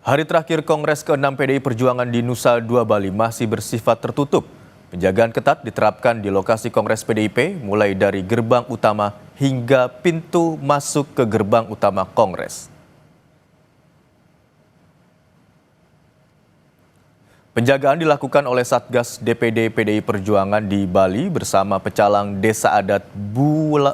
Hari terakhir Kongres ke-6 PDI Perjuangan di Nusa Dua Bali masih bersifat tertutup. Penjagaan ketat diterapkan di lokasi Kongres PDIP mulai dari gerbang utama hingga pintu masuk ke gerbang utama Kongres. Penjagaan dilakukan oleh Satgas DPD PDI Perjuangan di Bali bersama pecalang Desa Adat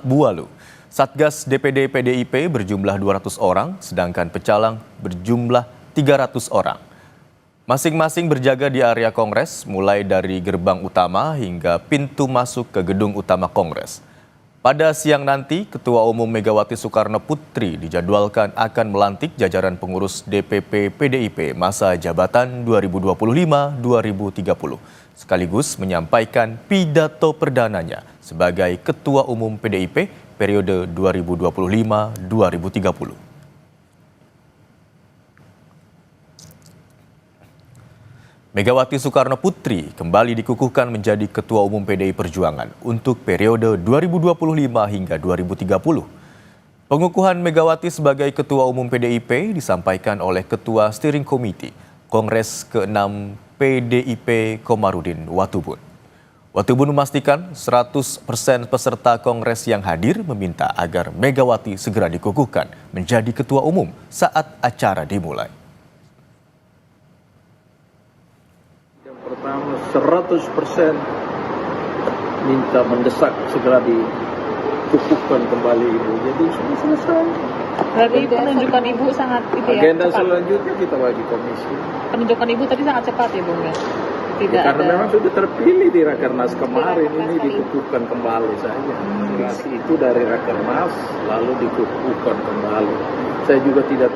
Bualu. Satgas DPD PDIP berjumlah 200 orang, sedangkan pecalang berjumlah 300 orang. Masing-masing berjaga di area Kongres, mulai dari gerbang utama hingga pintu masuk ke gedung utama Kongres. Pada siang nanti, Ketua Umum Megawati Soekarno Putri dijadwalkan akan melantik jajaran pengurus DPP PDIP masa jabatan 2025-2030, sekaligus menyampaikan pidato perdananya sebagai Ketua Umum PDIP periode 2025-2030. Megawati Soekarno Putri kembali dikukuhkan menjadi Ketua Umum PDI Perjuangan untuk periode 2025 hingga 2030. Pengukuhan Megawati sebagai Ketua Umum PDIP disampaikan oleh Ketua Steering Committee Kongres ke-6 PDIP Komarudin Watubun. Watubun memastikan 100% peserta Kongres yang hadir meminta agar Megawati segera dikukuhkan menjadi Ketua Umum saat acara dimulai. Pertama 100% minta mendesak segera dikukuhkan kembali Ibu. Jadi sudah selesai. Berarti penunjukan Ibu sangat agenda cepat. Selanjutnya kita bagi komisi. Penunjukan Ibu tadi sangat cepat ya Bung ya? Tidak Karena ada... memang sudah terpilih di Rakernas kemarin, ini dikukuhkan kembali saja. Itu dari Rakernas lalu dikukuhkan kembali. Saya juga tidak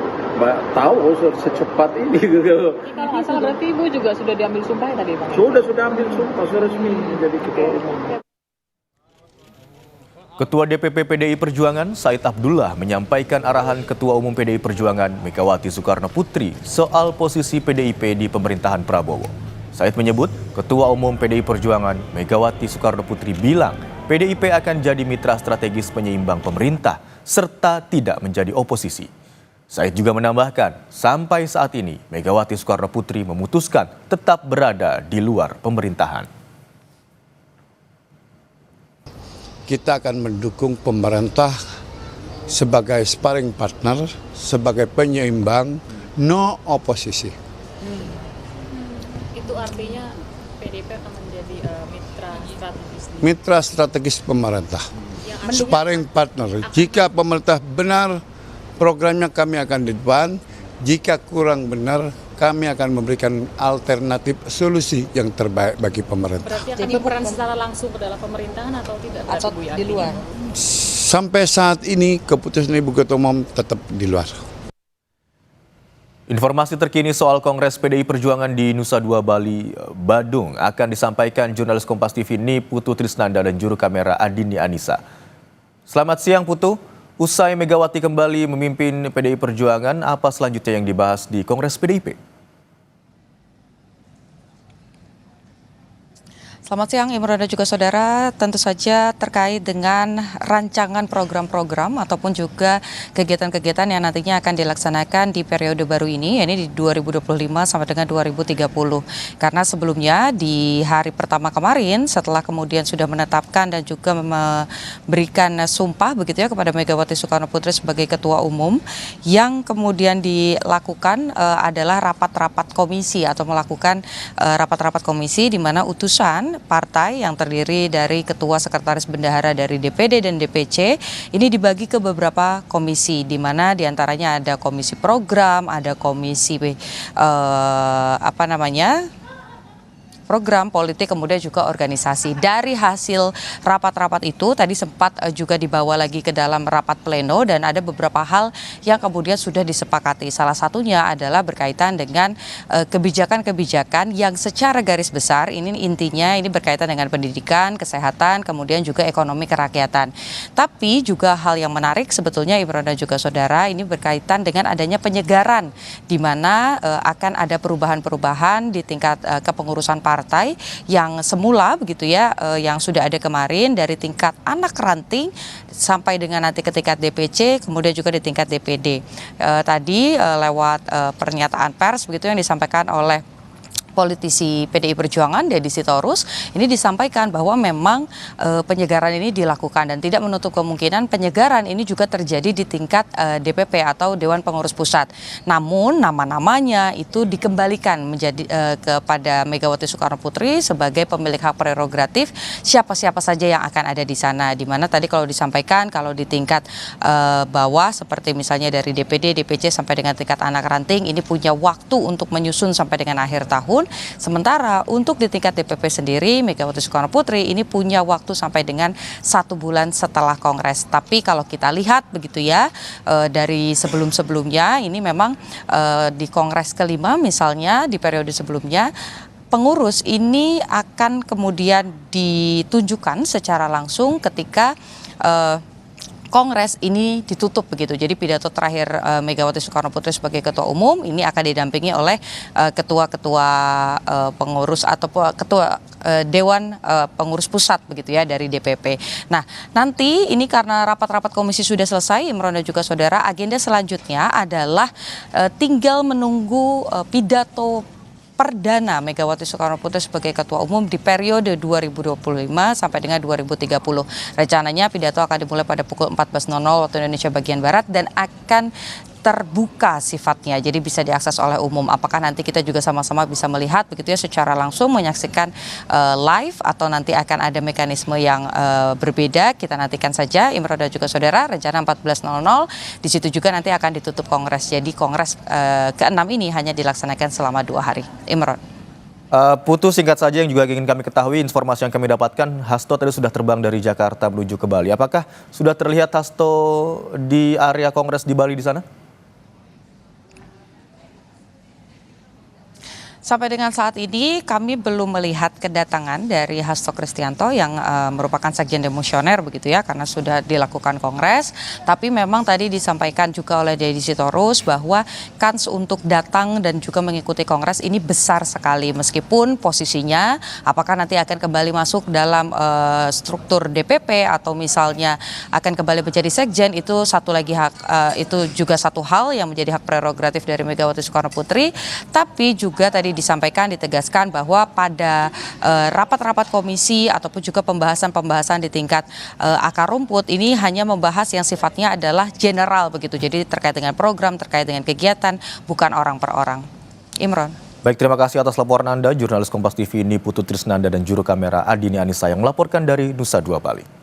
tahu secepat ini. Kalau nggak salah berarti Ibu juga sudah diambil sumpah ya tadi Bang? Sudah ambil sumpah, sudah resmi menjadi Ketua Umum. Ketua DPP PDI Perjuangan Said Abdullah menyampaikan arahan Ketua Umum PDI Perjuangan Megawati Soekarno Putri soal posisi PDIP di pemerintahan Prabowo. Said menyebut Ketua Umum PDI Perjuangan Megawati Soekarno Putri bilang PDIP akan jadi mitra strategis penyeimbang pemerintah serta tidak menjadi oposisi. Said juga menambahkan sampai saat ini Megawati Soekarno Putri memutuskan tetap berada di luar pemerintahan. Kita akan mendukung pemerintah sebagai sparring partner, sebagai penyeimbang, no oposisi. Itu artinya PDIP akan menjadi mitra strategis pemerintah, sparring partner. Jika pemerintah benar, programnya kami akan di depan. Jika kurang benar, kami akan memberikan alternatif solusi yang terbaik bagi pemerintah. Berarti akan berperan secara langsung ke dalam pemerintahan atau tidak? Atau di luar? Sampai saat ini keputusan Ibu Ketua Umum tetap di luar. Informasi terkini soal Kongres PDI Perjuangan di Nusa Dua Bali, Badung akan disampaikan jurnalis Kompas TV Putu Trisnanda dan juru kamera Adini Anissa. Selamat siang Putu. Usai Megawati kembali memimpin PDI Perjuangan, apa selanjutnya yang dibahas di Kongres PDIP? Selamat siang Imron dan juga saudara, tentu saja terkait dengan rancangan program-program ataupun juga kegiatan-kegiatan yang nantinya akan dilaksanakan di periode baru ini, yakni di 2025 sampai dengan 2030. Karena sebelumnya di hari pertama kemarin setelah kemudian sudah menetapkan dan juga memberikan sumpah begitu ya kepada Megawati Soekarno Putri sebagai Ketua Umum, yang kemudian dilakukan adalah rapat-rapat komisi atau melakukan rapat-rapat komisi di mana utusan partai yang terdiri dari ketua sekretaris bendahara dari DPD dan DPC ini dibagi ke beberapa komisi, di mana diantaranya ada komisi program, ada komisi program politik, kemudian juga organisasi. Dari hasil rapat-rapat itu tadi sempat juga dibawa lagi ke dalam rapat pleno dan ada beberapa hal yang kemudian sudah disepakati. Salah satunya adalah berkaitan dengan kebijakan-kebijakan yang secara garis besar ini intinya ini berkaitan dengan pendidikan, kesehatan, kemudian juga ekonomi kerakyatan. Tapi juga hal yang menarik sebetulnya Imron dan juga saudara ini berkaitan dengan adanya penyegaran di mana akan ada perubahan-perubahan di tingkat kepengurusan partai partai yang semula begitu ya, yang sudah ada kemarin dari tingkat anak ranting sampai dengan nanti ke tingkat DPC, kemudian juga di tingkat DPD. Tadi lewat pernyataan pers begitu yang disampaikan oleh politisi PDI Perjuangan Deddy Sitorus ini disampaikan bahwa memang penyegaran ini dilakukan dan tidak menutup kemungkinan penyegaran ini juga terjadi di tingkat DPP atau Dewan Pengurus Pusat. Namun nama-namanya itu dikembalikan menjadi kepada Megawati Soekarno Putri sebagai pemilik hak prerogatif siapa-siapa saja yang akan ada di sana. Di mana tadi kalau disampaikan kalau di tingkat bawah seperti misalnya dari DPD, DPC sampai dengan tingkat anak ranting ini punya waktu untuk menyusun sampai dengan akhir tahun. Sementara untuk di tingkat DPP sendiri, Megawati Soekarno Putri ini punya waktu sampai dengan 1 bulan setelah Kongres. Tapi kalau kita lihat begitu ya, dari sebelum-sebelumnya ini memang di Kongres kelima misalnya di periode sebelumnya, pengurus ini akan kemudian ditunjukkan secara langsung ketika Kongres ini ditutup begitu. Jadi pidato terakhir Megawati Soekarno Putri sebagai Ketua Umum ini akan didampingi oleh ketua-ketua pengurus atau ketua Dewan Pengurus Pusat begitu ya dari DPP. Nah nanti ini karena rapat-rapat komisi sudah selesai, Imron dan juga saudara, agenda selanjutnya adalah tinggal menunggu pidato perdana Megawati Soekarno Putri sebagai Ketua Umum di periode 2025 sampai dengan 2030. Rencananya pidato akan dimulai pada pukul 14.00 waktu Indonesia bagian Barat dan akan terbuka sifatnya, jadi bisa diakses oleh umum. Apakah nanti kita juga sama-sama bisa melihat begitu ya secara langsung menyaksikan live atau nanti akan ada mekanisme yang berbeda? Kita nantikan saja, Imron dan juga saudara. Rencana 14.00 di situ juga nanti akan ditutup Kongres. Jadi Kongres ke-6 ini hanya dilaksanakan selama 2 hari. Imron. Putu, singkat saja yang juga ingin kami ketahui, informasi yang kami dapatkan, Hasto tadi sudah terbang dari Jakarta menuju ke Bali. Apakah sudah terlihat Hasto di area Kongres di Bali di sana? Sampai dengan saat ini kami belum melihat kedatangan dari Hasto Kristianto yang merupakan sekjen demosioner begitu ya, karena sudah dilakukan Kongres. Tapi memang tadi disampaikan juga oleh Deddy Sitorus bahwa kans untuk datang dan juga mengikuti Kongres ini besar sekali, meskipun posisinya apakah nanti akan kembali masuk dalam struktur DPP atau misalnya akan kembali menjadi sekjen, itu satu lagi itu juga satu hal yang menjadi hak prerogatif dari Megawati Soekarno Putri. Tapi juga tadi disampaikan, ditegaskan bahwa pada rapat-rapat komisi ataupun juga pembahasan-pembahasan di tingkat akar rumput ini hanya membahas yang sifatnya adalah general begitu. Jadi terkait dengan program, terkait dengan kegiatan, bukan orang per orang. Imron. Baik, terima kasih atas laporan Anda, jurnalis Kompas TV ini Putu Trisnanda dan juru kamera Adini Anissa yang melaporkan dari Nusa Dua Bali.